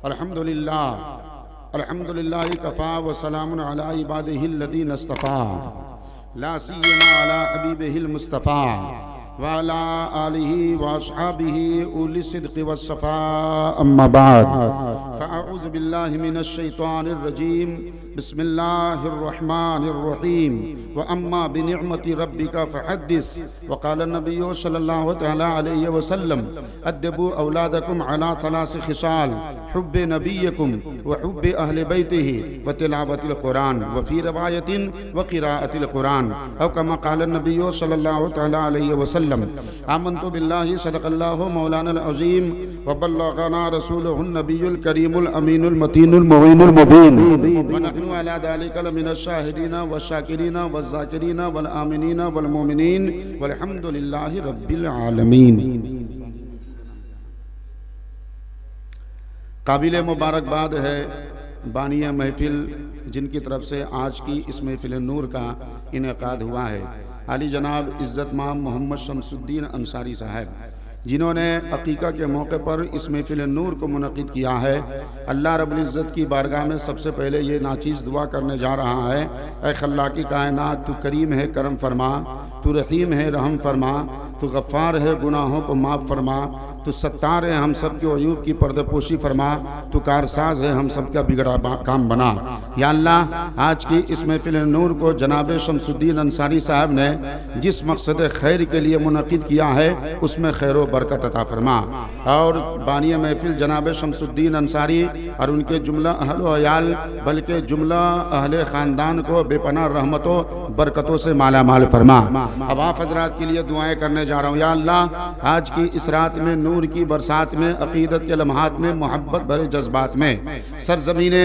अल्हम्दुलिल्लाह कफ़ा व सलामुन अला इबादिहिल्लज़ीना इस्तफ़ा ला सिय्यमा अला हबीबिहिल मुस्तफ़ा व अला आलिहि व अस्हाबिहि उली सिद्क़ि वस्सफ़ा अम्मा बाद फ़अऊज़ु बिल्लाहि मिनश शैतानिर रजीम बिस्मिल्लाहिर रहमानिर रहीम व अम्मा बिनिअमति रब्बिका फ़हद्दिस व क़ाल नबिय्यु सल्लल्लाहु तआला अलैहि वसल्लम अद्दिबू औलादकुम अला थलास खिसाल हुब्बे नबिय्यकुम व हुब्बे अहले बैतिही व तिलावतिल कुरान व फ़ी रिवायतिन व क़िराअतिल कुरान औ कमा क़ाल नबिय्यु सल्लल्लाहु तआला अलैहि वसल्लम आमन्तु बिल्लाहि सदक़ल्लाहु मौलाना अज़ीम व बल्लग़ना रसूलुहुन नबियुल करीमुल अमीनुल मतीनुल मुईनुल मुबीन व नहनु अला ज़ालिका मिनश शाहिदीना व शाकिरीना व ज़ाकिरीना वल आमिनीना वल मुमिनीन वल्हम्दुलिल्लाहि रब्बिल आलमीन। काबिल मुबारकबाद है बानिया महफिल जिनकी तरफ से आज की इस महफिल नूर का इनेकाद हुआ है, आली जनाब इज़्ज़त माम मोहम्मद शमसुद्दीन अंसारी साहब, जिन्होंने अकीका के मौके पर इस महफिल नूर को मुनक़िद किया है। अल्लाह रब्बुल इज़्ज़त की बारगाह में सबसे पहले ये नाचीज़ दुआ करने जा रहा है, ऐ खल्लाक़ी कायनात, तू करीम है करम फरमा, तू रहीम है रहम फरमा, तू गफ़्फ़ार है गुनाहों को माफ़ फरमा, तू सत्तार है हम सब के अयूब की पर्दपोशी फरमा, तू कारसाज है हम सब का बिगड़ा काम बना। या अल्लाह, आज की इस महफिल नूर को जनाब शमसुद्दीन अंसारी साहब ने जिस मकसद खैर के लिए मुनक़िद किया है उसमें खैर व बरकत अता फरमा, और बानिया महफिल जनाब शमसुद्दीन अंसारी और उनके जुमला अहल व अयाल बल्कि जुमला अहले ख़ानदान को बेपनाह रहमतों बरकतों से माला माल फरमा। अब आप हज़रात के लिए दुआएँ करने जा रहा हूँ। या अल्लाह, आज की इस रात में नूर की बरसात में, अकीदत के लम्हात में, मोहब्बत भरे जज्बात में सरजमीने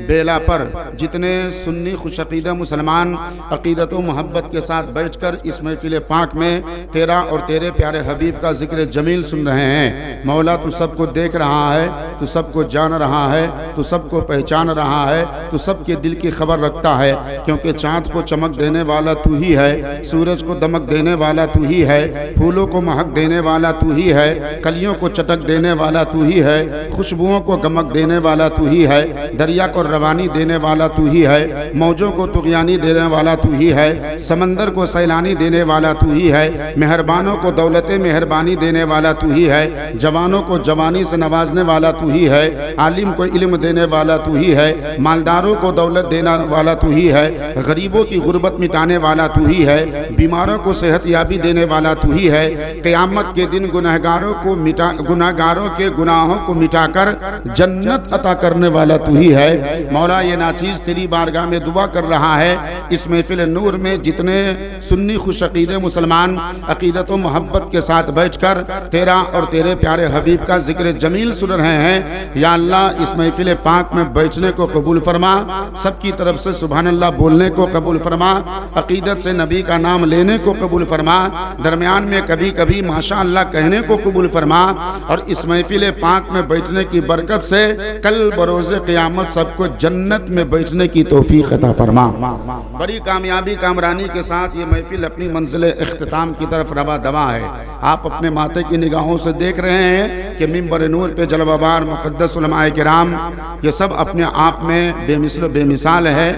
बेला पर जितने सुन्नी खुशअक़ीदा मुसलमान अकीदत व मोहब्बत के साथ बैठकर इस महफिल पाक में तेरा और तेरे प्यारे हबीब का जिक्र जमील सुन रहे हैं, मौला तू सबको देख रहा है, तू सबको जान रहा है, तू सबको पहचान रहा है, तू सबके दिल की खबर रखता है, क्योंकि चाँद को चमक देने वाला तू ही है, सूरज को दमक देने वाला तू ही है, फूलों को महक देने वाला तू ही है, कलियों को चटक देने वाला तू ही है, खुशबुओं को गमक देने वाला तू ही है, दरिया को रवानी देने वाला तू ही है, मौजों को तुग़यानी देने वाला तू ही है, समंदर को सैलानी देने वाला तू ही है, मेहरबानों को दौलत मेहरबानी देने वाला तू ही है, जवानों को जवानी से नवाजने वाला तू ही है, आलिम को इल्म देने वाला तू ही है, मालदारों को दौलत देने वाला तू ही है, गरीबों की गुर्बत मिटाने वाला तू ही है, बीमारों को सेहत याबी देने वाला तू ही है, क़यामत के दिन गुनहगारों के गुनाहों को मिटाकर जन्नत अता करने वाला तू ही है। मौला, ये नाचीज़ तेरी बारगाह में दुआ कर रहा है, इस महफिल नूर में जितने सुन्नी खुशअक़ीदे मुसलमान अक़ीदत व मोहब्बत के साथ बैठकर तेरा और तेरे प्यारे हबीब का जिक्र जमील सुन रहे हैं, या अल्लाह इस महफिल पाक में बैठने को कबूल फरमा, सबकी तरफ से सुभान अल्लाह बोलने को कबूल फरमा, अक़ीदत से नबी का नाम लेने को कबूल फरमा, दरमियान में कभी कभी माशा अल्लाह कहने को कबूल फरमा, और इस महफिल पाक में बैठने की बरकत से कल बरोज़े क़यामत सबको जन्नत में बैठने की तौफीक अता फरमा। बड़ी कामयाबी कामरानी के साथ ये महफिल अपनी मंजिल इख्तिताम की तरफ रवा दवा है। आप अपने माथे की निगाहों से देख रहे हैं कि मिंबर नूर पे जलवाबार मुक़द्दस उलमाए किराम ये सब अपने आप में बेमिसल बेमिसाल है,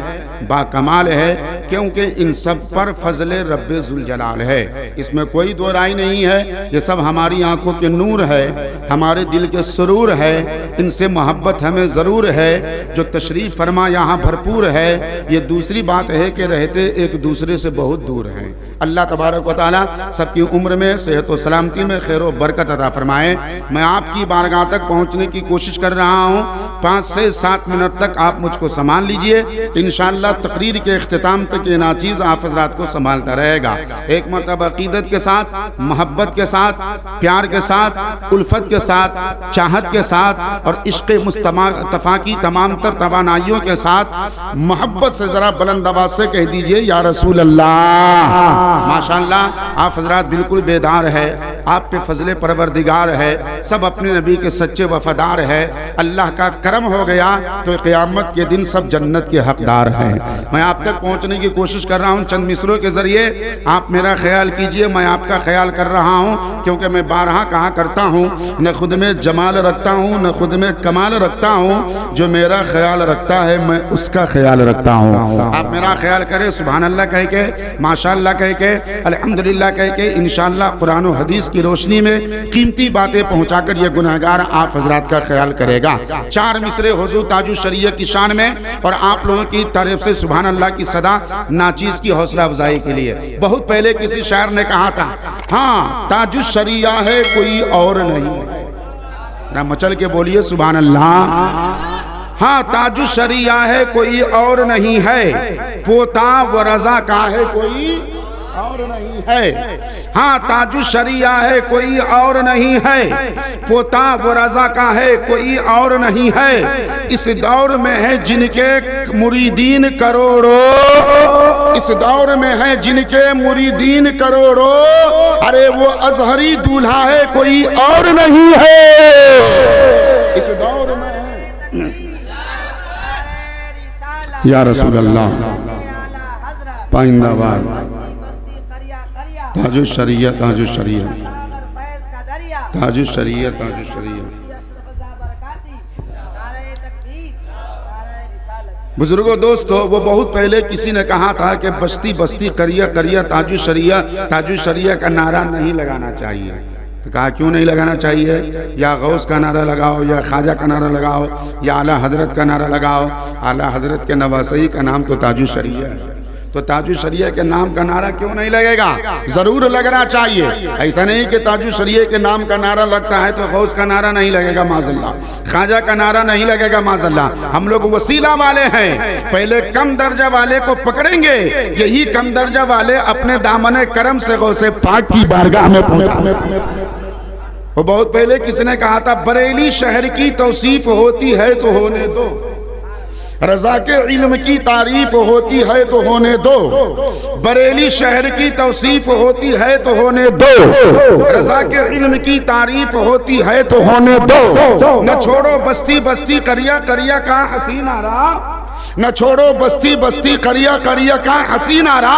बाकमाल है, क्योंकि इन सब पर फजल रब्बे ज़ुल जलाल है, इसमें कोई दो राय नहीं है। ये सब हमारी आंखों के नूर है, हमारे दिल के सुरूर है, इनसे मोहब्बत हमें ज़रूर है, जो तशरीफ़ फरमा यहाँ भरपूर है। ये दूसरी बात है कि रहते एक दूसरे से बहुत दूर हैं। अल्लाह तबारक व तआला सबकी उम्र में सेहत व सलामती में खैर व बरकत अता फरमाए। मैं आपकी बारगाह तक पहुँचने की कोशिश कर रहा हूँ, 5 से 7 मिनट तक आप मुझको संभाल लीजिए। इंशाअल्लाह तकरीर के इख्तिताम तक ये नाचीज़ आप हज़रात को संभालता रहेगा। एक मरतबा अक़ीदत के साथ, मोहब्बत के साथ, प्यार के साथ, उल्फत के साथ, चाहत के साथ और इश्क़ मुस्तफ़ा की तमाम तर तवानाइयों के साथ मोहब्बत से ज़रा बुलंद आवाज़ से कह दीजिए या रसूल अल्लाह। माशाअल्लाह, आप हज़रात बिल्कुल बेदार है, आप पे फजले परवरदिगार है, सब अपने नबी के सच्चे वफादार है, अल्लाह का करम हो गया तो क़यामत के दिन सब जन्नत के हकदार हैं। मैं आप तक पहुंचने की कोशिश कर रहा हूं चंद मिसरों के जरिए, आप मेरा ख्याल कीजिए, मैं आपका ख्याल कर रहा हूं, क्योंकि मैं बारहा कहा करता हूं न खुद में जमाल रखता हूं न खुद में कमाल रखता हूं, जो मेरा ख्याल रखता है मैं उसका ख्याल रखता हूं। आप मेरा ख्याल करें, सुभान अल्लाह कह के, माशाअल्लाह कह के, अल्हम्दुलिल्लाह कह के, इंशाअल्लाह कुरान और हदीस की रोशनी में कीमती बातें पहुंचाकर ये गुनहगार आप हजरात का ख्याल करेगा। 4 मिसरे हुजूर ताजुश शरीयत की शान में और आप लोगों की तरफ से सुभान अल्लाह की सदा नाचीज की हौसला अफजाई के लिए। बहुत पहले किसी शायर ने कहा था, हाँ ताजुश शरिया है कोई और नहीं, ना मचल के बोलिए सुभान अल्लाह। हाँ ताजुश शरिया है कोई और नहीं है, पोता व रजा का है कोई और नहीं है। हाँ ताजुश शरिया है कोई और नहीं है, पोता व रजा का है कोई और नहीं है। इस दौर में है जिनके मुरीदीन करोड़ों, इस दौर में है जिनके मुरीदीन करोड़ों, अरे वो अजहरी दूल्हा है कोई और नहीं है। इस दौर में या रसूल अल्लाह पाइंदाबाद ताजुश शरीयत ताजुश शरीयत ताजुश शरीयत ताजुश शरीयत। बुजुर्गों दोस्तों, वो बहुत पहले किसी ने कहा था कि बस्ती बस्ती करिया करिया ताजुश शरिया का नारा नहीं लगाना चाहिए। तो कहा क्यों नहीं लगाना चाहिए? या गौस का नारा लगाओ, या ख्वाजा का नारा लगाओ, या आला हजरत का नारा लगाओ। आला हजरत के नवासई का नाम तो ताजुश शरिया है, तो ताजुश शरिया के नाम का नारा क्यों नहीं लगेगा? जरूर लगना चाहिए। ऐसा नहीं कि ताजुश शरिया के नाम का नारा लगता है तो गौस का नारा नहीं लगेगा माज़अल्लाह, ख्वाजा का नारा नहीं लगेगा माज़अल्लाह। हम लोग वसीला वाले हैं, पहले कम दर्जा वाले को पकड़ेंगे, यही कम दर्जा वाले अपने दामन करम से गौसे पाक की बारगाह में पहुंचा। वो बहुत पहले किसने कहा था, बरेली शहर की तौसीफ होती है तो होने दो, रजा के इल्म की तारीफ होती है तो होने दो, बरेली शहर की तौसीफ होती है तो होने दो, रजा के इल्म की तारीफ होती है तो होने दो। न छोड़ो बस्ती बस्ती करिया करिया का हसीन आरा, न छोड़ो बस्ती बस्ती करिया करिया का हसीन आरा,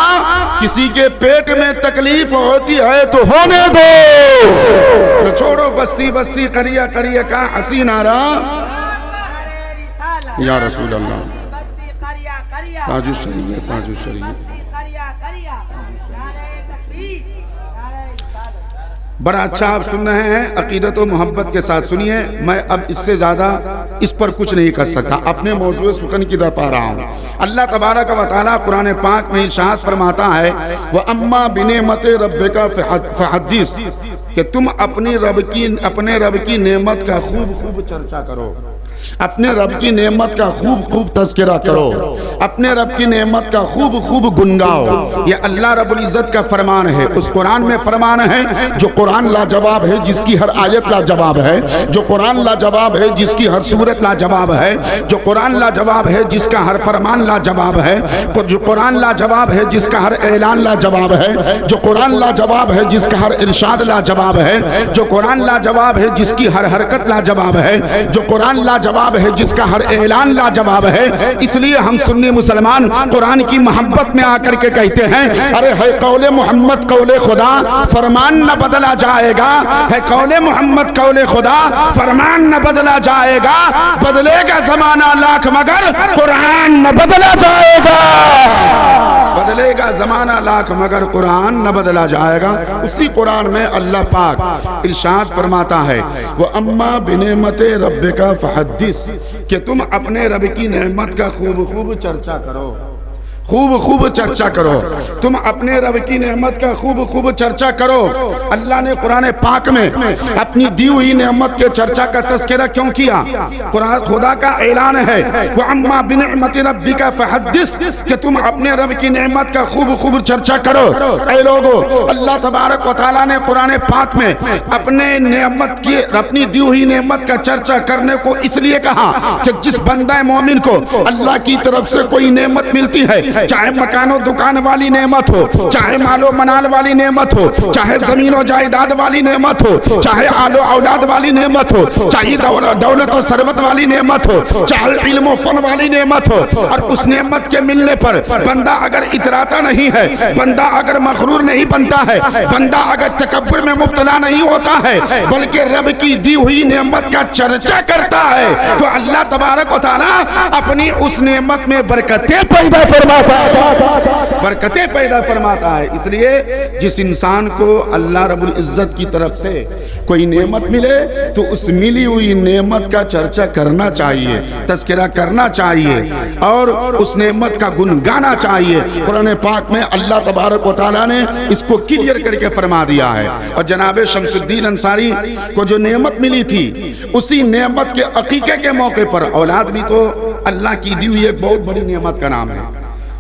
किसी के पेट में तकलीफ होती है तो होने दो। न छोड़ो बस्ती बस्ती करिया करिया का हसीन आरा, या रसूल अल्लाह ताजुश शरीयत ताजुश शरीयत। बड़ा अच्छा आप सुन रहे हैं, अकीदत और मोहब्बत के साथ सुनिए। मैं अब इससे ज्यादा इस पर कुछ नहीं कर सकता, अपने मौजूद सुकन की तरफ आ रहा हूँ। अल्लाह तबारक व तआला कुरान पाक में इरशाद फरमाता है, वह अम्मा बिनेमते रब्बिका फहद्दिस, कि तुम अपने रब की नेमत का खूब खूब चर्चा करो, अपने रब की नेमत का खूब खूब तज़किरा करो, अपने रब की नेमत का खूब खूब गुनगाओ। ये अल्लाह रब्बुल इज़्ज़त का फरमान है। उस कुरान में फरमान है जो कुरान लाजवाब है, जिसकी हर आयत लाजवाब है, जो कुरान लाजवाब है, जिसकी हर सूरत लाजवाब है, जो कुरान लाजवाब है, जिसका हर फरमान लाजवाब है, जो कुरान लाजवाब है, जिसका हर ऐलान लाजवाब है, जो कुरान लाजवाब है, जिसका हर इरशाद लाजवाब है, जो कुरान लाजवाब है, जिसकी हर हरकत लाजवाब है, जो कुरान लाजवाब है, जिसका हर ऐलान लाजवाब है। इसलिए हम सुन्नी मुसलमान कुरान की मोहब्बत में आकर के कहते हैं, अरे है कौले मोहम्मद कौले खुदा, फरमान न बदला जाएगा, है कौले मोहम्मद कौले खुदा, फरमान न बदला जाएगा, बदलेगा जमाना लाख मगर कुरान न बदला जाएगा, बदलेगा जमाना लाख मगर कुरान न बदला जाएगा। उसी कुरान में अल्लाह पाक इरशाद फरमाता है, वो अम्मा बिनेमते रब्बिका फहद्दिस, कि तुम अपने रब की नेमत का खूब खूब चर्चा करो, खूब खूब चर्चा करो, तुम अपने रब की नेमत का खूब खूब चर्चा करो। अल्लाह ने कुरान पाक में अपनी दी हुई नेमत के चर्चा का तज़किरा क्यों किया? कुरान खुदा का ऐलान है, वो अम्मा बिनिअमति रब्बिका फहद्दिस, कि तुम अपने रब की नेमत का खूब खूब चर्चा करो। ऐ लोगो, अल्लाह तबारक व तआला ने कुरान पाक में अपने नेमत की, अपनी दी हुई नेमत का चर्चा करने को इसलिए कहा कि जिस बंदा मोमिन को अल्लाह की तरफ से कोई नेमत मिलती है, है, चाहे मकानो दुकान वाली नेमत हो, चाहे मालो मनाल वाली नेमत हो, चाहे जमीन और जायदाद वाली नेमत हो, चाहे आलो औलाद वाली नेमत हो, चाहे दौलत और सरबत वाली नेमत हो, चाहे इल्म फन वाली नेमत हो, और उस नेमत के मिलने पर बंदा अगर इतराता नहीं है, बंदा अगर मगरूर नहीं बनता है, बंदा अगर तकब्बुर में मुब्तला नहीं होता है, बल्कि रब की दी हुई नेमत का चर्चा करता है, तो अल्लाह तबारक व तआला अपनी उस नेमत में बरकतें पैदा फरमाता है, बरकतें पैदा फरमाता है। इसलिए जिस इंसान को अल्लाह रब्बुल इज्जत की तरफ से कोई नेमत मिले तो उस मिली हुई नेमत का चर्चा करना चाहिए, तज़किरा करना चाहिए और उस नेमत का गुण गाना चाहिए। कुरान पाक में अल्लाह तबारक व तआला ने इसको क्लियर करके फरमा दिया है। और जनाब शमसुद्दीन अंसारी को जो नेमत मिली थी, उसी नेमत के अकीके के मौके पर, औलाद भी तो अल्लाह की दी हुई एक बहुत बड़ी नेमत का नाम है,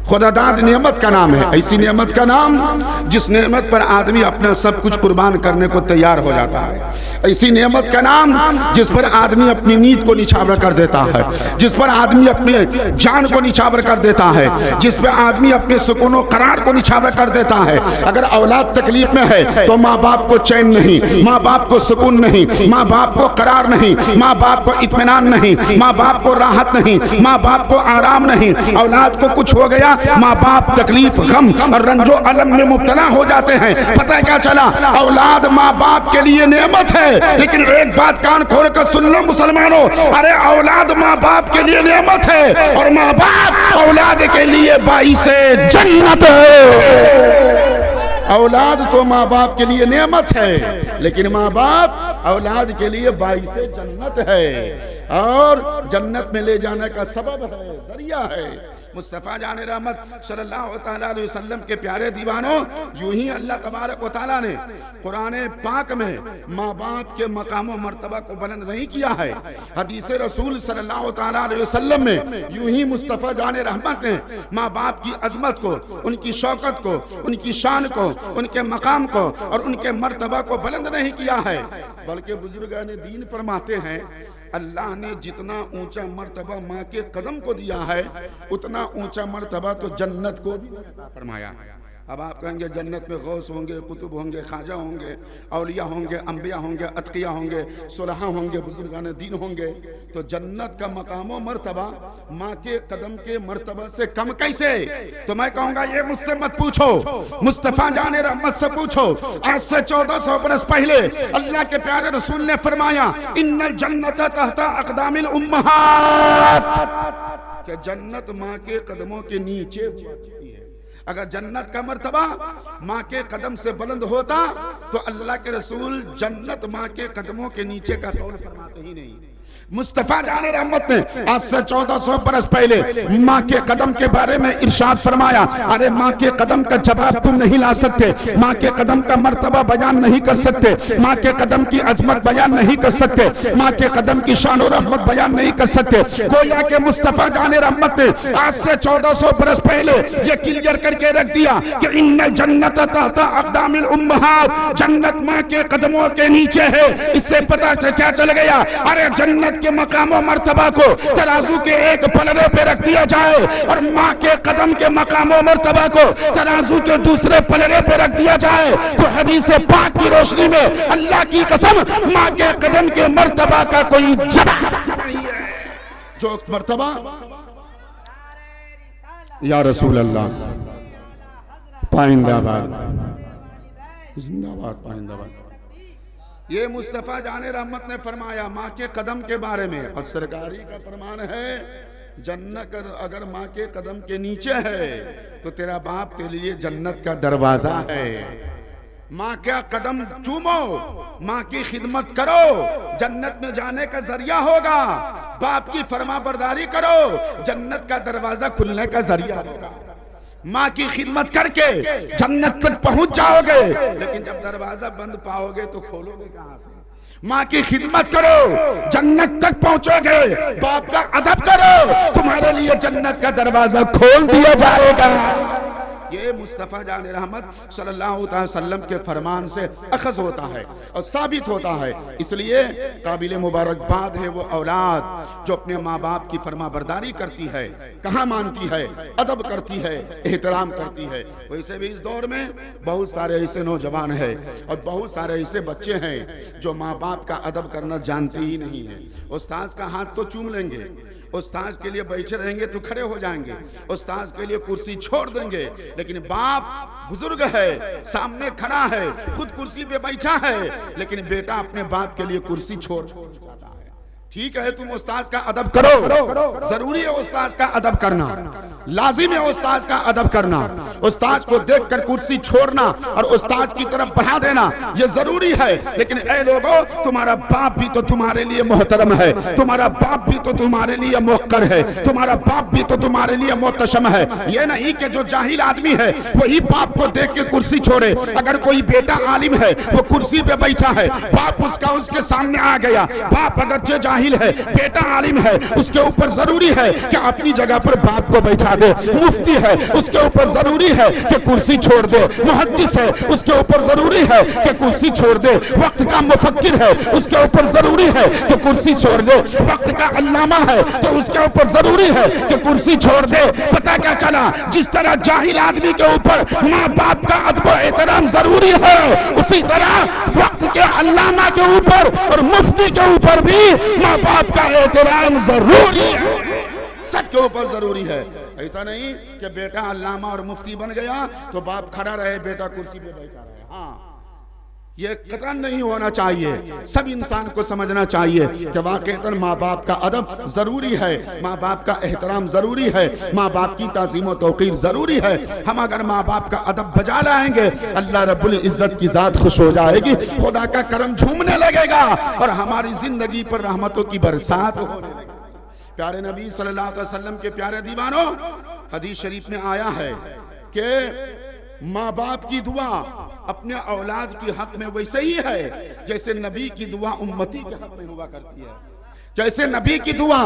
खुदादाद नेमत का नाम है। ऐसी नेमत का नाम जिस नेमत पर आदमी अपना सब कुछ कुर्बान करने को तैयार हो जाता है। ऐसी नेमत का नाम जिस पर आदमी अपनी नींद को निछावर कर देता है, जिस पर आदमी अपने जान को निछावर कर देता है, जिस पर आदमी अपने सुकून और करार को निछावर कर देता है। अगर औलाद तकलीफ में है तो माँ बाप को चैन नहीं, माँ बाप को सुकून नहीं, माँ बाप को करार नहीं, माँ बाप को इत्मीनान नहीं, माँ बाप को राहत नहीं, माँ बाप को आराम नहीं। औलाद को कुछ हो गया, माँ बाप तकलीफ गम और रंजो अलम में मुब्तला हो जाते हैं। पता है क्या चला? औलाद माँ बाप के लिए नेमत है, लेकिन एक बात कान खोल कर सुन लो मुसलमानों, अरे औलाद माँ बाप के लिए नेमत है और माँ बाप औलाद के लिए बाइसे जन्नत है। औलाद तो माँ बाप के लिए नेमत है, लेकिन माँ बाप औलाद के लिए बाइसे जन्नत है और जन्नत में ले जाने का सबब है, जरिया है। मुस्तफ़ा जान रहमत सल्लल्लाहु तआला अलैहि वसल्लम के प्यारे दीवानों, यूं ही अल्लाह तबारक व तआला ने कुरान पाक में माँ बाप के मकाम व मर्तबा को बुलंद नहीं किया है। हदीस रसूल सल्लल्लाहु तआला अलैहि वसल्लम में यूं ही मुस्तफ़ा जान रहमत ने माँ बाप की अजमत को, उनकी शौकत को, उनकी शान को, उनके मकाम को और उनके मर्तबा को बुलंद नहीं किया है। बल्कि बुजुर्गान दीन फरमाते हैं, अल्लाह ने जितना ऊंचा मर्तबा माँ के कदम को दिया है, उतना ऊंचा मर्तबा तो जन्नत को भी फरमाया है। अब आप कहेंगे जन्नत में गौस होंगे, कुतुब होंगे, ख्वाजा होंगे, औलिया होंगे, अंबिया होंगे, अतकिया होंगे, सुलहा होंगे, बुजुर्गान दीन होंगे, तो जन्नत का मकाम व मर्तबा माँ के कदम के मर्तबा से कम कैसे? तो मैं कहूँगा ये मुझसे मत पूछो, मुस्तफ़ा जाने रहमत से पूछो। आज से 1400 बरस पहले अल्लाह के प्यारे रसूल ने फरमाया, इन्नल जन्नत तहता अक़दामिल उम्महात, कि जन्नत माँ के कदमों के नीचे होती है। अगर जन्नत का मर्तबा माँ के कदम से बुलंद होता तो अल्लाह के रसूल जन्नत माँ के कदमों के नीचे का कौल फरमाते ही नहीं। मुस्तफ़ा जाने रहमत ने आज से 1400 बरस पहले माँ के कदम के बारे में इरशाद फरमाया, अरे माँ के कदम का जवाब तुम नहीं ला सकते, माँ के कदम का मर्तबा बयान नहीं कर सकते, माँ के कदम की अजमत बयान नहीं कर सकते, माँ के कदम की शान और रहमत बयान नहीं कर सकते। गोया के मुस्तफ़ा जाने रहमत ने आज से 1400 बरस पहले ये क्लियर करके रख दिया कि इन्नल जन्नत तहता अक़दामिल उम्महात, जन्नत माँ के कदमों के नीचे है। इससे पता क्या चल गया? अरे जन्नत के मकाम व मर्तबा को तराजू के एक पलड़े पे रख दिया जाए और माँ के कदम के मकाम व मर्तबा को तराजू के दूसरे पलड़े पे रख दिया जाए, तो हदीस पाक की रोशनी में अल्लाह की कसम माँ के कदम के मर्तबा का कोई जवाब नहीं है। जो मर्तबा या रसूल अल्लाह, पाइंदाबाद, जिंदाबाद, पाइंदाबाद। ये मुस्तफ़ा जाने रहमत ने फरमाया माँ के कदम के बारे में, और सरकारी का फरमान है, जन्नत अगर माँ के कदम के नीचे है तो तेरा बाप तेरे लिए जन्नत का दरवाजा है। माँ का कदम चूमो, माँ की खिदमत करो, जन्नत में जाने का जरिया होगा। बाप की फरमाबरदारी करो, जन्नत का दरवाजा खुलने का जरिया होगा। माँ की खिदमत करके जन्नत तक पहुंच जाओगे, लेकिन जब दरवाजा बंद पाओगे तो खोलोगे कहां से? माँ की खिदमत करो, जन्नत तक पहुंचोगे। बाप का अदब करो, तुम्हारे लिए जन्नत का दरवाजा खोल दिया जाएगा। ये मुस्तफ़ा जान रहमत सल्लल्लाहु अलैहि वसल्लम के फरमान से अखज़ होता है और साबित होता है। इसलिए काबिल मुबारकबाद है वो औलाद जो अपने माँ बाप की फरमा बरदारी करती है, कहाँ मानती है, अदब करती है, एहतराम करती है। वैसे भी इस दौर में बहुत सारे ऐसे नौजवान हैं और बहुत सारे ऐसे बच्चे हैं जो माँ बाप का अदब करना जानते ही नहीं है। उस्ताद का हाथ तो चूम लेंगे, उस्ताद के लिए बैठे रहेंगे तो खड़े हो जाएंगे, उस्ताद के लिए कुर्सी छोड़ देंगे, लेकिन बाप बुजुर्ग है, सामने खड़ा है, खुद कुर्सी पे बैठा है, लेकिन बेटा अपने बाप के लिए कुर्सी छोड़ जाता है। ठीक है, तुम उस्ताद का अदब करो, जरूरी है उस्ताद का अदब करना, लाजिम है उस्ताद का अदब करना। उस्ताद को देखकर कुर्सी छोड़ना और उस्ताद की तरफ बढ़ा देना ये जरूरी है। लेकिन ऐ लोगों, तुम्हारा बाप भी तो तुम्हारे लिए मोहतरम है, तुम्हारा बाप भी तो तुम्हारे लिए मोहकर है, तुम्हारा बाप भी तो तुम्हारे लिए मोहतशम है। ये नहीं कि जो जाहिल आदमी है वही बाप को देख के कुर्सी छोड़े। अगर कोई बेटा आलिम है, वो कुर्सी पे बैठा है, बाप उसका उसके सामने आ गया, बाप अगर जाहिल है, बेटा आलिम है, उसके ऊपर जरूरी है कि अपनी जगह पर बाप को बैठा दे। मुफ्ती है, उसके ऊपर जरूरी है कि कुर्सी छोड़ दे। मुहद्दिस है, उसके ऊपर जरूरी है कि कुर्सी छोड़ दे। वक्त का मुफक्किर है, उसके ऊपर जरूरी है कि कुर्सी छोड़ दे। वक्त का अल्लामा है तो उसके ऊपर जरूरी है कि कुर्सी छोड़ दे। पता क्या चला, जिस तरह जाहिल आदमी के ऊपर माँ बाप का अदब एहतराम जरूरी है, उसी तरह वक्त के अल्लामा के ऊपर और मुफ्ती के ऊपर भी माँ बाप का एहतराम जरूरी है, सबके ऊपर जरूरी है। ऐसा नहीं कि बेटा अल्लामा और मुफ्ती बन गया तो बाप खड़ा रहे, बेटा कुर्सी पे बैठा रहे। हाँ, ये कतई नहीं होना चाहिए। सब इंसान को समझना चाहिए कि वाकईतन माँ बाप का अदब जरूरी है, माँ बाप का एहतराम जरूरी है, माँ बाप की ताज़ीम और तौक़ीर जरूरी है। हम अगर माँ बाप का अदब बजा लाएंगे, अल्लाह रब्बुल इज्जत की जात खुश हो जाएगी, खुदा का करम झूमने लगेगा और हमारी जिंदगी पर रहमतों की बरसात होने लगेगी। प्यारे नबी सल्लल्लाहु अलैहि वसल्लम के प्यारे दीवानों, हदीस शरीफ में आया है कि माँ बाप की दुआ अपने औलाद के हक में वैसे ही है जैसे नबी की दुआ उम्मती के हक में हुआ करती है। जैसे नबी की दुआ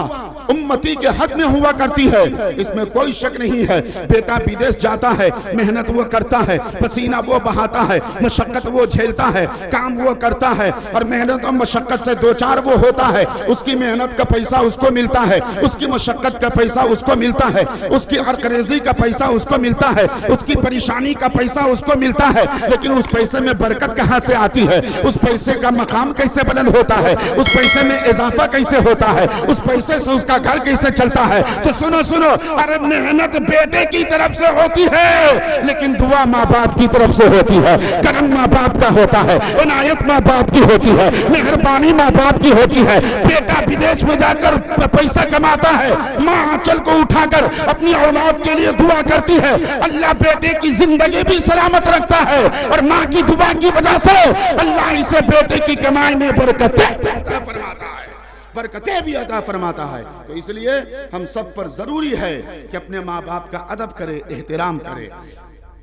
उम्मती के हक में हुआ करती है, इसमें कोई शक नहीं है। बेटा विदेश जाता है, मेहनत वो करता है, पसीना वो बहाता है, मशक्कत वो झेलता है, काम वो करता है और मेहनत और मशक्कत से दो चार वो होता है। उसकी मेहनत का पैसा उसको मिलता है, उसकी मशक्कत का पैसा उसको मिलता है, उसकी अरकरेजी का पैसा उसको मिलता है, उसकी परेशानी का पैसा उसको मिलता है। लेकिन उस पैसे में बरकत कहाँ से आती है, उस पैसे का मकाम कैसे बुलंद होता है, उस पैसे में इजाफा कैसे होता है, उस पैसे से उसका घर कैसे चलता है। तो सुनो सुनो, अरे मेहनत बेटे की तरफ से होती है, लेकिन दुआ माँ बाप की तरफ से होती है, करम माँ बाप का होता है, इनायत माँ बाप की होती है, मेहरबानी माँ बाप की होती है। बेटा विदेश में जाकर पैसा कमाता है, माँ आंचल को उठाकर अपनी औलाद के लिए दुआ करती है, अल्लाह बेटे की जिंदगी भी सलामत रखता है और माँ की दुआ की वजह से अल्लाह इसे बेटे की कमाई में बरकतें फरमाता है, बरकतें भी अता फरमाता है। तो इसलिए हम सब पर जरूरी है कि अपने माँ बाप का अदब करे, एहतराम करे।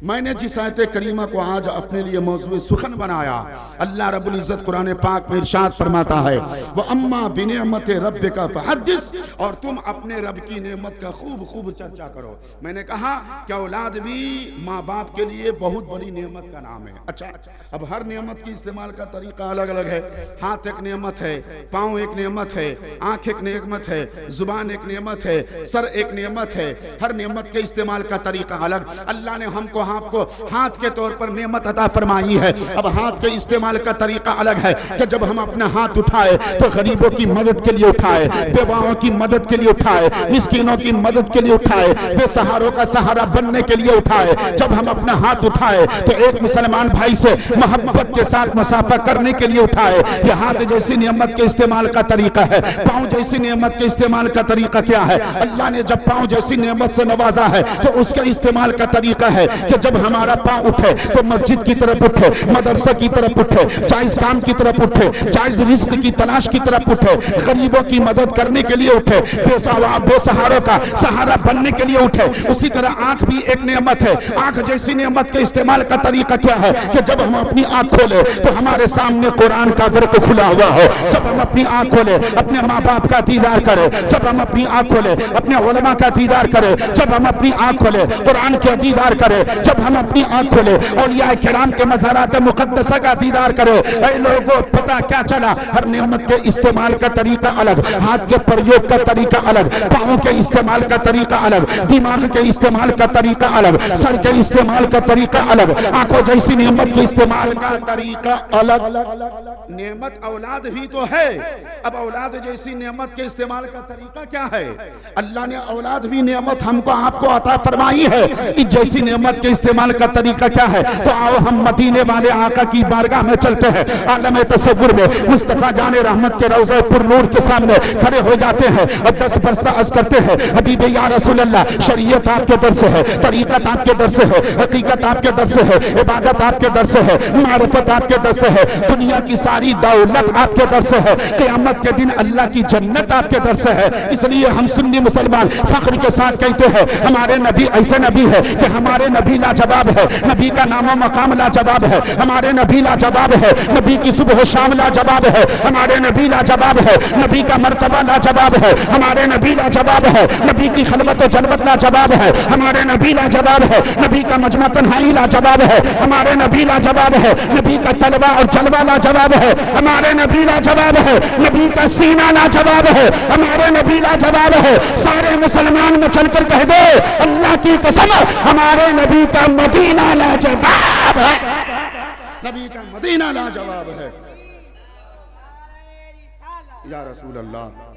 मैंने जिस आयत करीमा को आज अपने लिए मौजूद सुखन बनाया, अल्लाह रब्बुल इज्जत कुरान पाक में इरशाद फरमाता है, वो अम्मा बिनेमत रब्बिका फहद्दिस, और तुम अपने रब की नेमत का खूब खूब चर्चा करो। मैंने कहा कि औलाद भी माँ बाप के लिए बहुत बड़ी नेमत का नाम है। अच्छा, अब हर नेमत की इस्तेमाल का तरीका अलग अलग है। हाथ एक नेमत है, पाँव एक नेमत है, आँख एक नेमत है, जुबान एक नेमत है, सर एक नेमत है। हर नेमत के इस्तेमाल का तरीका अलग। अल्लाह ने हमको आपको हाथ के तौर पर नेमत अता फरमाई है। अब हाथ के इस्तेमाल का तरीका अलग है कि जब हम अपना हाथ उठाए तो गरीबों की मदद के लिए उठाए, बेवाओं की मदद के लिए उठाए, मिस्कीनों की मदद के लिए उठाए, बेसहारों का सहारा बनने के लिए उठाए। जब हम अपना हाथ उठाए तो एक मुसलमान भाई से मोहब्बत के साथ मुसाफा करने के लिए उठाए। यह हाथ जैसी नेमत के इस्तेमाल का तरीका है। पाँव जैसी नेमत के इस्तेमाल का तरीका क्या है? अल्लाह ने जब पाँव जैसी नेमत से नवाजा है तो उसके इस्तेमाल का तरीका है कि जब हमारा पाँव उठे तो मस्जिद की तरफ उठे, मदरसा की तरफ उठे, जायज काम की तरफ उठे, जायज रिस्क की तलाश की तरफ उठे, गरीबों की मदद करने के लिए उठे, बेसहारों का सहारा बनने के लिए उठे। उसी तरह आंख भी एक नेमत है। आंख जैसी नेमत के इस्तेमाल का तरीका क्या है कि जब हम अपनी आंख खोले तो हमारे सामने कुरान का वर्क खुला हुआ हो। जब हम अपनी आंख खोले अपने माँ बाप का दीदार करें, जब हम अपनी आंख खोले अपने उलमा का दीदार करें, जब हम अपनी आंख खोले कुरान का दीदार करें, जब हम अपनी आंख खोले औलिया किराम के मज़ारात मुक़द्दसा का दीदार करो, ऐ लोगों पता क्या चला, हर नेमत के इस्तेमाल का तरीका अलग, हाथ के प्रयोग का तरीका अलग, पाँव के इस्तेमाल का तरीका अलग, दिमाग के इस्तेमाल का तरीका अलग, सर के इस्तेमाल का तरीका अलग, आंखों जैसी नेमत के इस्तेमाल का तरीका अलग। नेमत औलाद ही तो है, अब औलाद जैसी नेमत के इस्तेमाल का तरीका क्या है? अल्लाह ने औलाद भी नेमत हमको आपको अता फरमाई है, इस जैसी नेमत के इस्तेमाल का तरीका क्या है? तो आओ हम मदीने वाले आका की बारगाह में चलते हैं, आलम तसव्वुर में मुस्तफा जाने रहमत के रौज़े पुरनूर के सामने खड़े हो जाते हैं और 10 बरसा अर्ज करते हैं, हबीब या रसूल अल्लाह, शरीयत आपके दर से है, तरीकत आपके दर से है, हकीकत आपके दर से है, इबादत आपके दर से है, मारिफत आपके दर से है, दुनिया की सारी दौलत आपके दर से है, क़यामत के दिन अल्लाह की जन्नत आपके दर से है। इसलिए हम सुन्नी मुसलमान फख्र के साथ कहते हैं, हमारे नबी ऐसे नबी है कि हमारे नबी लाजवाब है, नबी का नाम मकाम लाजवाब है, हमारे नबी लाजवाब है, नबी की सुबह शाम लाजवाब है, हमारे नबी लाजवाब है, नबी का मर्तबा लाजवाब है, हमारे नबी लाजवाब है, नबी की खलवत और जलवत लाजवाब है, हमारे नबी लाजवाब है, नबी का मजमा तन्हाई लाजवाब है, हमारे नबी लाजवाब है, नबी का तलवा और जलवा लाजवाब है, हमारे नबी लाजवाब है, नबी का सीना लाजवाब है, हमारे नबी लाजवाब है। सारे मुसलमान में चलकर कह दो, अल्लाह की कसम हमारे नबी का मदीना लाजवाब है, नबी का मदीना लाजवाब है। या रसूल अल्लाह।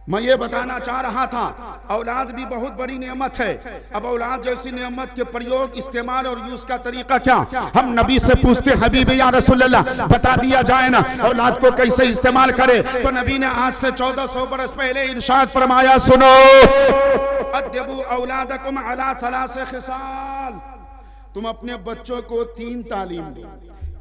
मैं ये बताना चाह रहा था, औलाद भी बहुत बड़ी नेमत है। अब औलाद जैसी नेमत के प्रयोग, इस्तेमाल और यूज का तरीका क्या? हम नबी से पूछते, हबीब या रसूल अल्लाह बता दिया जाए ना औलाद को कैसे इस्तेमाल करे। तो नबी ने आज से 1400 बरस पहले इरशाद फरमाया, सुनो, अद्दिबू औलादकुम अला थलासे खिसाल, तुम अपने बच्चों को 3 तालीम दो,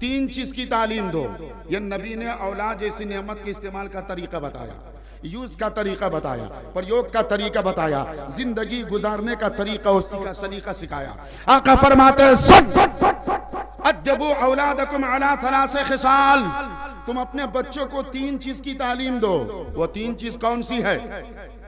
3 चीज की तालीम दो। ये नबी ने औलाद जैसी नेमत के इस्तेमाल का तरीका बताया, यूज का तरीका बताया, प्रयोग का तरीका बताया, जिंदगी गुजारने का तरीका और सलीका सिखाया। आका फरमाते हैं, अद्दिबू औलादकुम अला थलासे खिसाल, तुम अपने बच्चों को 3 चीज की तालीम दो। वो 3 चीज कौन सी है?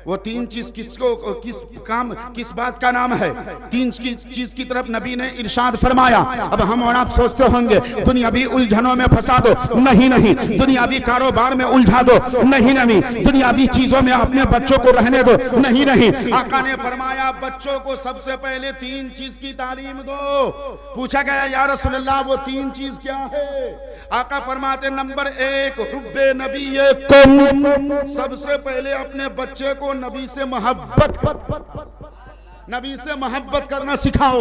वो 3 चीज किस बात का नाम है? 3 चीज की तरफ नबी ने इरशाद फरमाया। अब हम और आप सोचते होंगे दुनियावी उलझनों में फंसा दो, नहीं नहीं, दुनियावी कारोबार में उलझा दो, नहीं नहीं, दुनियावी चीजों में अपने बच्चों को रहने दो, नहीं नहीं। आका ने फरमाया, बच्चों को सबसे पहले 3 चीज की तालीम दो। पूछा गया, या रसूलल्लाह वो 3 चीज क्या है? आका फरमाते, नंबर 1 हुब्बे नबीयकुम, सबसे पहले अपने बच्चे को नबी से मोहब्बत, नबी से मोहब्बत करना सिखाओ।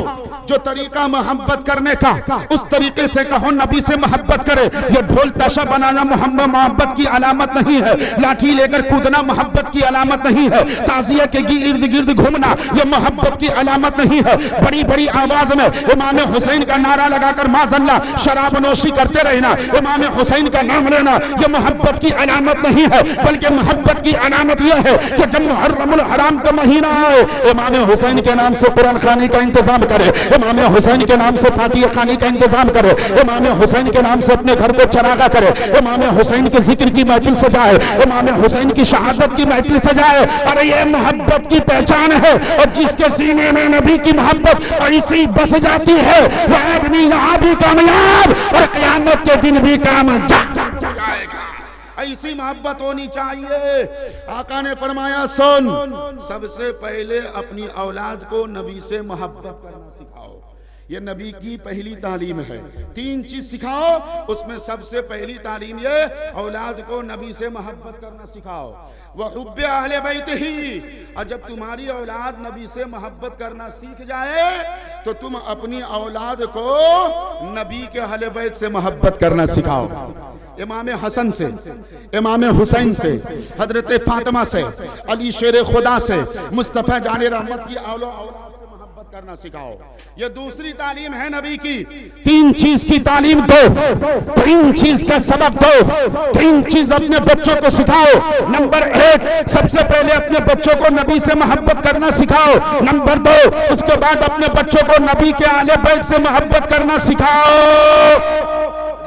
जो तरीका मोहब्बत करने का, उस तरीके से कहो नबी से मोहब्बत करे। ये ढोल ताशा बनाना मोहब्बत की अलामत नहीं है, लाठी लेकर कूदना मोहब्बत की अलामत नहीं है, ताजिया के इर्द गिर्द घूमना ये मोहब्बत की अलामत नहीं है। बड़ी बड़ी आवाज में इमाम हुसैन का नारा लगाकर माज़अल्लाह शराब नोशी करते रहना, इमाम हुसैन का नाम लेना, ये मोहब्बत की अलामत नहीं है, बल्कि मोहब्बत की अलामत यह है कि जब मुहर्रमुल हराम का महीना आए, इमाम हुसैन के नाम से कुरान खानी का इंतजाम करे, इमाम हुसैन के नाम से फातिहा खानी का इंतजाम करे, इमाम हुसैन के नाम से अपने घर को चरागा करे, इमाम हुसैन के जिक्र की महफिल सजाए, इमाम हुसैन की शहादत की महफिल सजाए। अरे ये मोहब्बत की पहचान है। और जिसके सीने में नबी की मोहब्बत ऐसी बस जाती है, वह आदमी यहाँ भी कामयाब और क़यामत के दिन भी कामयाब जाएगा। ऐसी मोहब्बत होनी चाहिए। आका ने फरमाया, सुन, सबसे पहले अपनी औलाद को नबी से मोहब्बत करना सिखाओ। ये नबी की पहली तालीम है। 3 चीज सिखाओ, उसमें सबसे पहली तालीम ये, औलाद को नबी से मोहब्बत करना सिखाओ। वह हुब्बे अहले बैत ही, और जब तुम्हारी औलाद नबी से मोहब्बत करना सीख जाए तो तुम अपनी औलाद को नबी के अहले बैत से मोहब्बत करना सिखाओ। इमाम हसन से, इमाम हुसैन से, हजरत फातिमा से, अली शेर खुदा से, मुस्तफा जाने रहमत की औलाद से मोहब्बत करना सिखाओ। ये दूसरी तालीम है नबी की। 3 चीज की तालीम दो, 3 चीज का सबक दो, 3 चीज अपने बच्चों को सिखाओ। नंबर 1, सबसे पहले अपने बच्चों को नबी से मोहब्बत करना सिखाओ। नंबर 2, उसके बाद अपने बच्चों को नबी के आले बैत से मोहब्बत करना सिखाओ।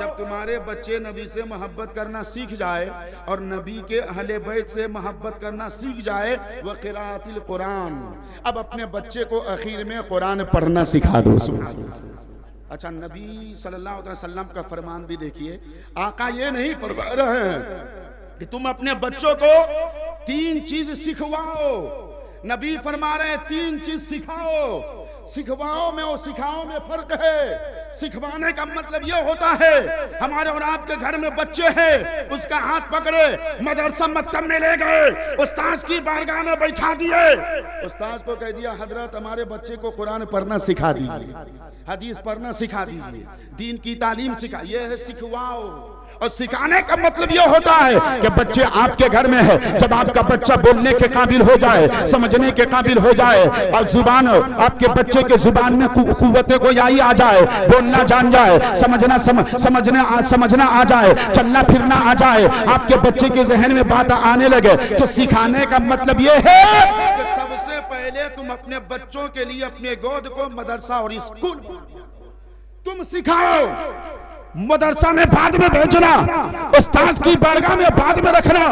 जब तुम्हारे बच्चे नबी से मोहब्बत करना सीख जाए और नबी के अहले बैत से मोहब्बत करना सीख जाए, व क़िराअतिल कुरान, अब अपने बच्चे को आखिर में कुरान पढ़ना सिखा दो। अच्छा, नबी सल्लल्लाहु अलैहि वसल्लम का फरमान भी देखिए, आका ये नहीं फरमा रहे हैं कि तुम अपने बच्चों को 3 चीज सिखवाओ, नबी फरमा रहे हैं 3 चीज सिखाओ। सिखवाओ में और सिखाओ में फर्क है। सिखवाने का मतलब ये होता है, हमारे और आपके घर में बच्चे हैं, उसका हाथ पकड़े मदरसा मकतब में ले गए, उस्ताद की बारगाह में बैठा दिए, उस्ताद को कह दिया हजरत हमारे बच्चे को कुरान पढ़ना सिखा दीजिए, हदीस पढ़ना सिखा दीजिए, दीन की तालीम सिखा, ये है सिखवाओ। और सिखाने का मतलब यह होता है कि बच्चे आपके घर में है, जब आपका बच्चा बोलने के काबिल हो जाए, समझने के काबिल हो जाए और जुबान आपके बच्चे के जुबान में कुव्वत गोयाई आ जाए, बोलना जान जाए, समझना आ जाए, चलना फिरना आ जाए, आपके बच्चे के जहन में बात आने लगे, तो सिखाने का मतलब यह है कि सबसे पहले तुम अपने बच्चों के लिए अपने गोद को मदरसा और स्कूल तुम सिखाओ। मदरसा में बाद में भेजना, उस्ताद की बारगाह में बाद में रखना,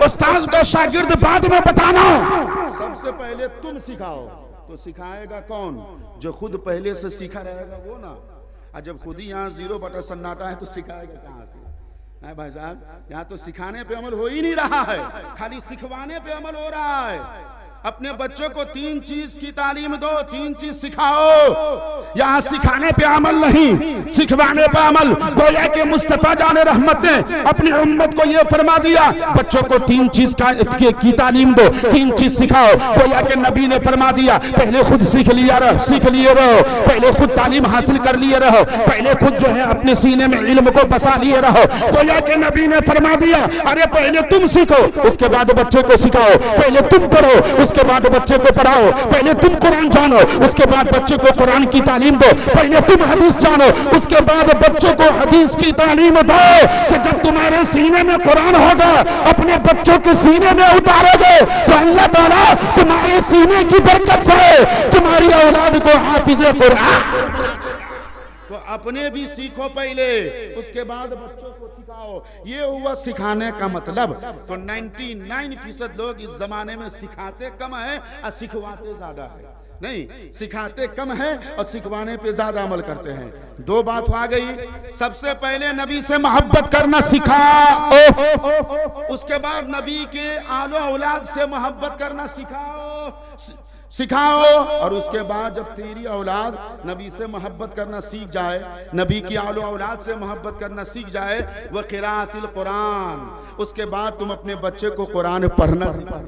उस्ताद को शागिर्द बाद में बताना, सबसे पहले तुम सिखाओ। तो सिखाएगा कौन? जो खुद पहले से सीखा रहेगा वो ना। और जब खुद ही यहाँ 0 बटा सन्नाटा है तो सिखाएगा कहाँ से? है भाई साहब, यहाँ तो सिखाने पे अमल हो ही नहीं रहा है, खाली सिखवाने पे अमल हो रहा है। अपने बच्चों को 3 चीज की तालीम दो, 3 चीज सिखाओ। यहाँ सिखाने पे अमल नहीं, सिखवाने पे अमल। गोया के मुस्तफा जाने रहमत ने अपनी उम्मत को ये फरमा दिया, बच्चों को 3 चीज की तालीम दो, 3 चीज सिखाओ। गोया के नबी ने फरमा दिया, पहले खुद सीख लिए रहो, पहले खुद तालीम हासिल कर लिए रहो, पहले खुद जो है अपने सीने में इल्म को बसा लिए रहो। गोया के नबी ने फरमा दिया, अरे पहले तुम सीखो, उसके बाद बच्चों को सिखाओ। पहले तुम पढ़ो, उसके बाद बच्चे को पढ़ाओ। पहले तुम कुरान जानो, उसके बाद बच्चे को कुरान की तालीम दो। पहले तुम हदीस जानो, उसके बाद बच्चों को हदीस की तालीम दो। कि जब तुम्हारे सीने में कुरान होगा, अपने बच्चों के सीने में उतारोगे, तो अल्लाह ताला तुम्हारे सीने की बरकत से तुम्हारी औलाद को हाफिज कुरान। तो अपने भी सीखो पहले, उसके बाद बच्चों को सिखाओ। ये हुआ सिखाने का मतलब। तो 99% लोग इस जमाने में सिखाते कम है और सिखवाते ज्यादा है। नहीं, सिखाते कम है और सिखवाने पे ज्यादा अमल करते हैं। 2 बात आ गई, सबसे पहले नबी से मोहब्बत करना सिखाओ, उसके बाद नबी के आलो औलाद से मोहब्बत करना सिखाओ, और उसके बाद जब तेरी औलाद नबी से मोहब्बत करना सीख जाए, नबी की आलो औलाद से मोहब्बत करना सीख जाए, वह क़िराअतिल कुरान, उसके बाद तुम अपने बच्चे को कुरान पढ़ना सिखाओ।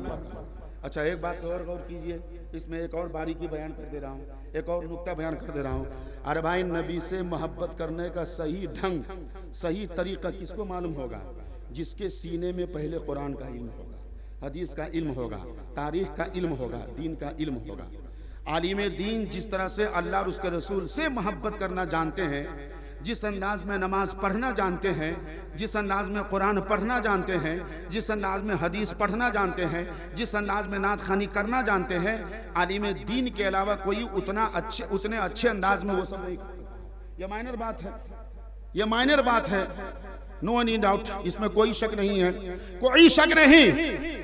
अच्छा, एक बात और गौर कीजिए, इसमें एक और बारीकी बयान कर दे रहा हूँ, एक और नुक्ता बयान कर दे रहा हूँ। अरे भाई, नबी से मोहब्बत करने का सही ढंग, सही तरीका किसको मालूम होगा? जिसके सीने में पहले कुरान का इल्म होगा, हदीस का इल्म होगा, तारीख का इल्म होगा, दीन का इल्म होगा। आलिम दीन जिस तरह से अल्लाह और उसके रसूल से मोहब्बत करना जानते हैं, जिस अंदाज में नमाज पढ़ना जानते हैं, जिस अंदाज में कुरान पढ़ना जानते हैं, जिस अंदाज में हदीस पढ़ना जानते हैं, जिस अंदाज में नात खानी करना जानते हैं, आलिम दीन के अलावा कोई उतने अच्छे अंदाज में वो सब नहीं। ये माइनर बात है, ये माइनर बात है, नो एनी डाउट, इसमें कोई शक नहीं है, कोई शक नहीं।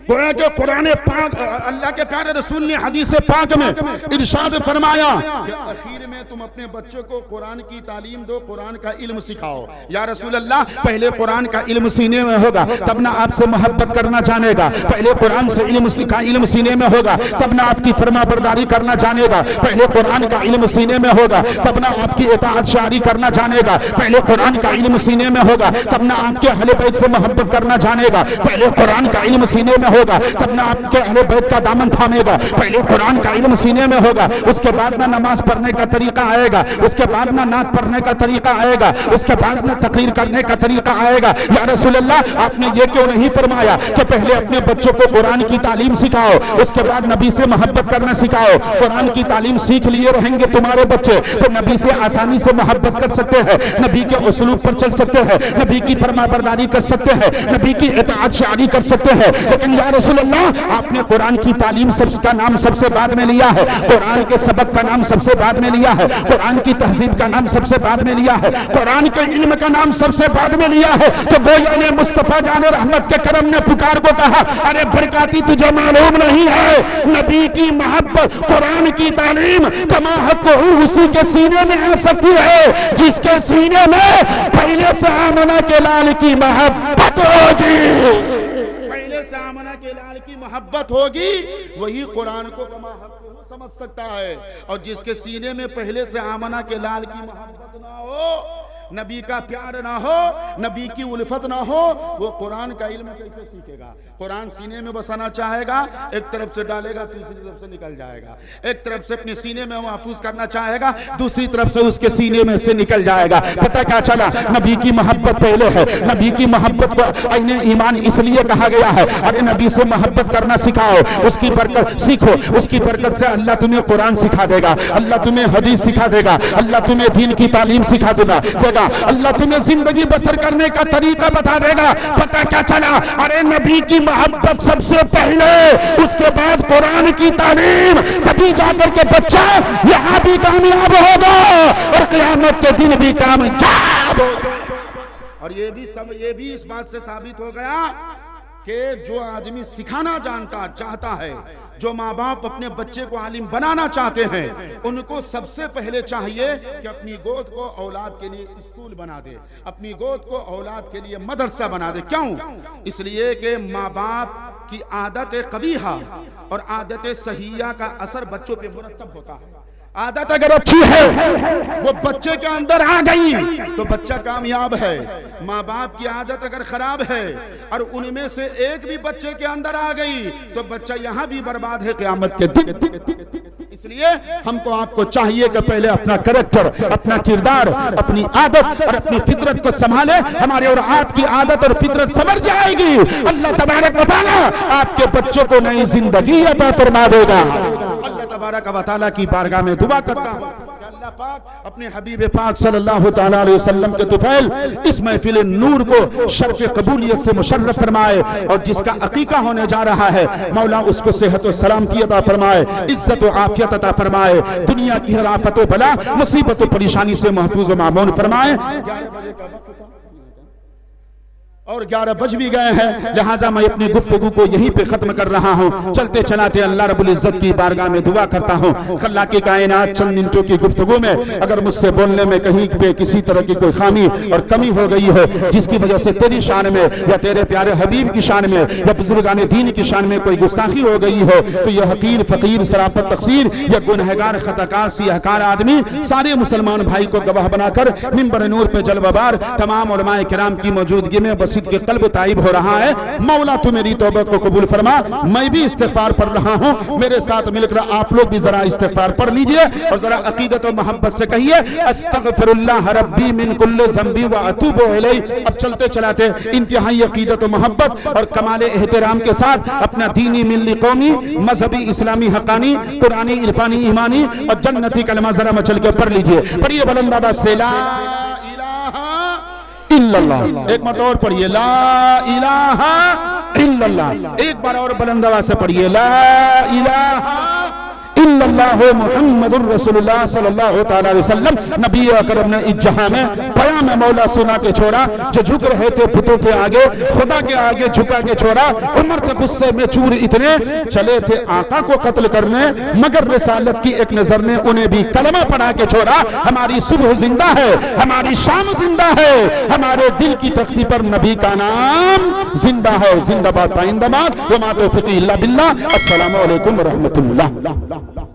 गोया के कुरान पाक, अल्लाह के प्यारे रसूल ने हदीस पाक में इरशाद फरमाया कि आखिर में तुम अपने बच्चों को कुरान की तालीम दो, कुरान का इल्म सिखाओ। या रसूल अल्लाह, पहले कुरान का इल्म सीने में होगा तब ना आपसे मोहब्बत करना जानेगा। पहले कुरान से इल्म सीने में होगा तब ना आपकी फरमाबरदारी करना जानेगा। पहले कुरान का इल्म सीने में होगा तब ना आपकी इताअत शारी करना जानेगा। पहले कुरान का इल्म सीने में होगा तब ना आपके अहले बैत से मोहब्बत करना जानेगा। पहले कुरान का इल्म सीने में होगा तब ना आपके अहले बैत का दामन थामेगा। पहले कुरान का इल्म सीने में होगा, उसके बाद ना नमाज पढ़ने का तरीका आएगा, उसके बाद ना नात पढ़ने का तरीका आएगा, उसके बाद ना तकरीर करने का तरीका आएगा। या रसूल अल्लाह, आपने ये क्यों नहीं फरमाया कि पहले अपने बच्चों को कुरान की तालीम सिखाओ, उसके बाद नबी से मोहब्बत करना सिखाओ। कुरान की तालीम सीख लिए रहेंगे तुम्हारे बच्चे तो नबी से आसानी से मोहब्बत कर सकते हैं, नबी के उसलूब पर चल सकते हैं, नबी की फरमाबरदारी कर सकते हैं, नबी की इताअत शारी कर सकते हैं। लेकिन या या रसूल अल्लाह, आपने कुरान की तालीम सबका नाम सबसे बाद में लिया है, कुरान के सबक का नाम सबसे बाद में लिया है, कुरान की तहजीब का नाम सबसे बाद में लिया है, कुरान के इल्म का नाम सबसे बाद में लिया है। तो गोया ने मुस्तफा जाने रहमत के करम ने पुकार को कहा, अरे बरकाती तुझे मालूम नहीं है, नबी की मोहब्बत कुरान की तालीम कमा हक उसी के सीने में आ सकती है जिसके सीने में पहले से आमना के लाल की मोहब्बत होगी। पहले से आमना के लाल की मोहब्बत होगी, वही कुरान को कमा हक समझ सकता है। और जिसके सीने में पहले से आमना के लाल की मोहब्बत ना हो, नबी का प्यार ना हो, नबी की उल्फत ना हो, वो कुरान का इल्म कैसे सीखेगा? कुरान सीने में बसाना चाहेगा, एक तरफ से डालेगा, दूसरी तरफ से निकल जाएगा। एक तरफ से अपने सीने में महफूज करना चाहेगा, दूसरी तरफ से उसके सीने में से निकल जाएगा। पता क्या चला? नबी की मोहब्बत पहले है। नबी की मोहब्बत को आईने ईमान इसलिए कहा गया है, अरे नबी से मोहब्बत करना सिखाओ, उसकी बरकत सीखो, उसकी बरकत से अल्लाह तुम्हें कुरान सिखा देगा, अल्लाह तुम्हें हदीस सिखा देगा, अल्लाह तुम्हें दीन की तालीम सिखा देगा, अल्लाह तुम्हें जिंदगी बसर करने का तरीका बता देगा। पता क्या चला? अरे नबी की मोहब्बत सबसे पहले, उसके बाद कुरान की तालीम, तभी जाकर के बच्चा यहाँ भी कामयाब होगा और क़यामत के दिन भी कामयाब होगा। और ये भी इस बात से साबित हो गया कि जो आदमी सिखाना चाहता है, जो माँ बाप अपने बच्चे को आलिम बनाना चाहते हैं, उनको सबसे पहले चाहिए कि अपनी गोद को औलाद के लिए स्कूल बना दे, अपनी गोद को औलाद के लिए मदरसा बना दे। क्यों? इसलिए कि माँ बाप की आदत कबीहा और आदत सहीहा का असर बच्चों पे मुरतब होता है। आदत अगर अच्छी है, वो बच्चे के अंदर आ गई तो बच्चा कामयाब है। माँ बाप की आदत अगर खराब है और उनमें से एक भी बच्चे के अंदर आ गई तो बच्चा यहाँ भी बर्बाद है क़यामत के दिन। इसलिए हमको आपको चाहिए कि पहले अपना कैरेक्टर, अपना किरदार, अपनी आदत और अपनी फितरत को संभाले। हमारे और आपकी आदत और फितरत समझ जाएगी, अल्लाह तबारक व तआला आपके बच्चों को नई जिंदगी अता फरमा देगा। अल्लाह तबारक व तआला की बारगाह में दुआ करता हूं कि अल्लाह पाक अपने हबीब पाक सल्लल्लाहु तआला अलैहि वसल्लम के तुफैल इस महफिल नूर को शर्फ कबूलियत से मुशर्रफ फरमाए और जिसका अकीका होने जा रहा है, मौला उसको सेहत और सलामती अता फरमाए, इज्जत और आफियत अता फरमाए, दुनिया की हर आफत और बला, मुसीबत और परेशानी से महफूज और मामून फरमाए। 11 बजे का वक्त था और 11 बज भी गए हैं, लिहाजा मैं अपनी गुफ्तगू को यहीं पे खत्म कर रहा हूं। चलते चलाते अल्लाह रब्बुल इज्जत की बारगाह में दुआ करता हूं, अल्लाह की कायनात चंद मिनटों की गुफ्तगू में अगर मुझसे बोलने में कहीं पे किसी तरह की कोई खामी और कमी हो गई हो, जिसकी वजह से तेरी शान में या तेरे प्यारे हबीब की शान में या बुजुर्गान दीन की शान में कोई गुस्ताखी हो गई हो, तो यह हकीर फकीर सराफत तकसीर या गुनहगार खताकार सियाहकार आदमी सारे मुसलमान भाई को गवाह बनाकर मिंबर नूर पे जलवाबार तमाम उलमाए किराम की मौजूदगी में बस के कल्ब ताइब हो रहा है। मौला तू मेरी तौबा को कबूल फरमा। मैं भी इस्तिग़फ़ार पढ़ रहा हूं, मेरे साथ मिलकर आप लोग भी जरा इस्तिग़फ़ार पढ़ लीजिए और जरा अकीदत और मोहब्बत से कहिए, अस्तग़फ़िरुल्लाह रब्बी मिन कुल्लि ज़ंबी व अतूबु इलैहि। अब चलते चलाते इंतहाई अकीदत और मोहब्बत और कमाल एहतराम के साथ अपना दीनी मिल्ली कौमी मजहबी इस्लामी हक़ानी कुरानी इरफानी ईमानी और जन्नती कलमा जरा मचल के पढ़ लीजिए। पढ़िए बुलंद आवाज़ से, ला इल्लल्लाह। एक मत और पढ़िए, ला इलाहा इल्लल्लाह। एक बार और बुलंद आवाज़ से पढ़िए, ला इलाहा इल्लल्लाह मुहम्मदुर रसूलुल्लाह सल्लल्लाहु तआला अलैहि वसल्लम। नबी अकरम ने इस जहां में पयाम मौला सुना के छोड़ा, जो झुक रहे थे पुतों के आगे, खुदा के आगे झुका के छोड़ा। उमर के गुस्से में चूर इतने चले थे आका को कत्ल करने, मगर रिसालत की एक नजर ने उन्हें भी कलमा पढ़ा के छोड़ा। हमारी सुबह जिंदा है, हमारी शाम जिंदा है, हमारे दिल की तख्ती पर नबी का नाम जिंदा है। जिंदाबाद पाइंदाबाद। व मा तौफीक़ी इल्ला बिल्लाह। अस्सलामु अलैकुम व रहमतुल्लाह।